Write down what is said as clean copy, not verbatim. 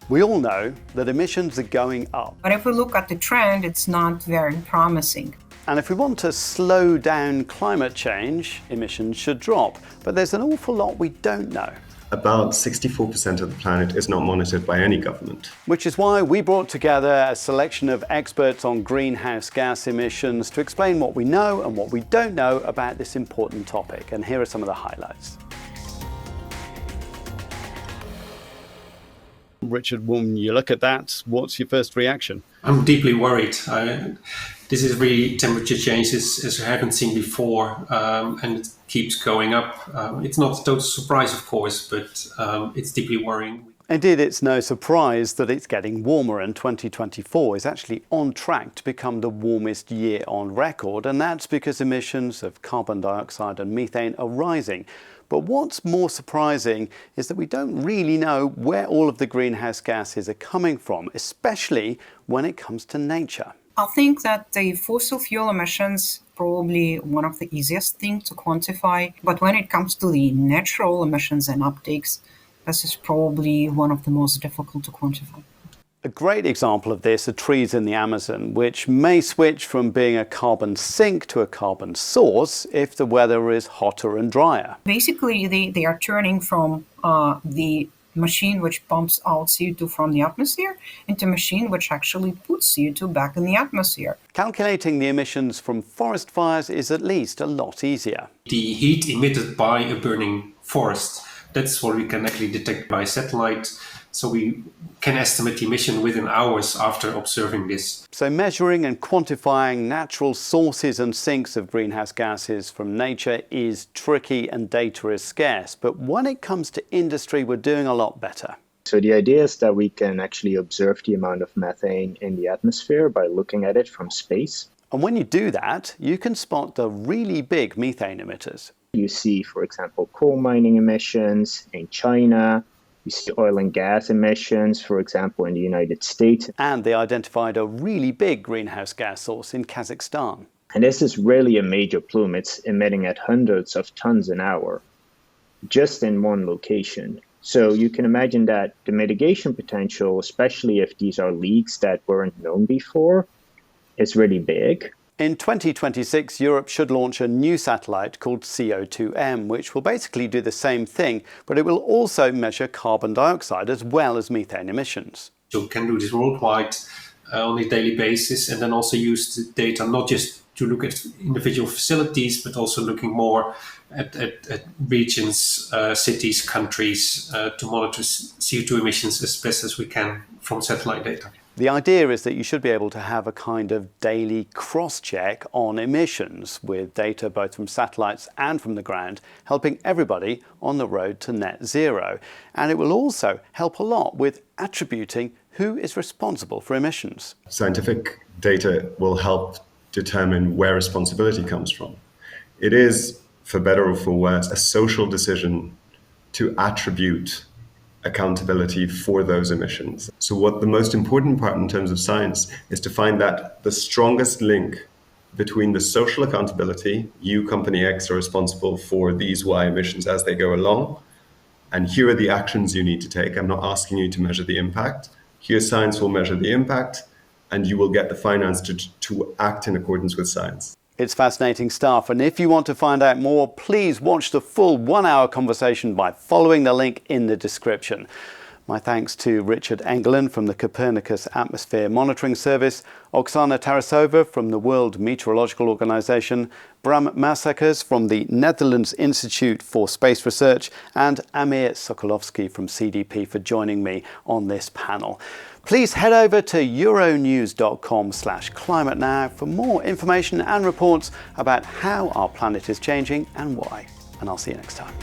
We all know that emissions are going up. But if we look at the trend, it's not very promising. And if we want to slow down climate change, emissions should drop. But there's an awful lot we don't know. About 64% of the planet is not monitored by any government. Which is why we brought together a selection of experts on greenhouse gas emissions to explain what we know and what we don't know about this important topic. And here are some of the highlights. Richard, when you look at that, what's your first reaction? I'm deeply worried. This is really temperature changes as we haven't seen before, and it keeps going up. It's not a total surprise, of course, but it's deeply worrying. Indeed, it's no surprise that it's getting warmer, and 2024 is actually on track to become the warmest year on record, and that's because emissions of carbon dioxide and methane are rising. But what's more surprising is that we don't really know where all of the greenhouse gases are coming from, especially when it comes to nature. I think that the fossil fuel emissions probably one of the easiest things to quantify. But when it comes to the natural emissions and uptakes, this is probably one of the most difficult to quantify. A great example of this are trees in the Amazon, which may switch from being a carbon sink to a carbon source if the weather is hotter and drier. Basically, they are turning from the machine which pumps out CO2 from the atmosphere into a machine which actually puts CO2 back in the atmosphere. Calculating the emissions from forest fires is at least a lot easier. The heat emitted by a burning forest, that's what we can actually detect by satellite. So we can estimate the emission within hours after observing this. So measuring and quantifying natural sources and sinks of greenhouse gases from nature is tricky and data is scarce. But when it comes to industry, we're doing a lot better. So the idea is that we can actually observe the amount of methane in the atmosphere by looking at it from space. And when you do that, you can spot the really big methane emitters. You see, for example, coal mining emissions in China. You see oil and gas emissions, for example, in the United States. And they identified a really big greenhouse gas source in Kazakhstan. And this is really a major plume. It's emitting at hundreds of tons an hour, just in one location. So you can imagine that the mitigation potential, especially if these are leaks that weren't known before, is really big. In 2026, Europe should launch a new satellite called CO2M, which will basically do the same thing, but it will also measure carbon dioxide as well as methane emissions. So we can do this worldwide on a daily basis, and then also use the data not just to look at individual facilities, but also looking more at regions, cities, countries, to monitor CO2 emissions as best as we can from satellite data. The idea is that you should be able to have a kind of daily cross-check on emissions with data both from satellites and from the ground, helping everybody on the road to net zero. And it will also help a lot with attributing who is responsible for emissions. Scientific data will help determine where responsibility comes from. It is, for better or for worse, a social decision to attribute accountability for those emissions. So what the most important part in terms of science is to find that the strongest link between the social accountability, you, company X, are responsible for these Y emissions as they go along, and here are the actions you need to take. I'm not asking you to measure the impact. Here, science will measure the impact, and you will get the finance to act in accordance with science. It's fascinating stuff, and if you want to find out more, please watch the full 1-hour conversation by following the link in the description. My thanks to Richard Engelen from the Copernicus Atmosphere Monitoring Service, Oksana Tarasova from the World Meteorological Organization, Bram Massakers from the Netherlands Institute for Space Research, and Amir Sokolovsky from CDP for joining me on this panel. Please head over to euronews.com/climate now for more information and reports about how our planet is changing and why. And I'll see you next time.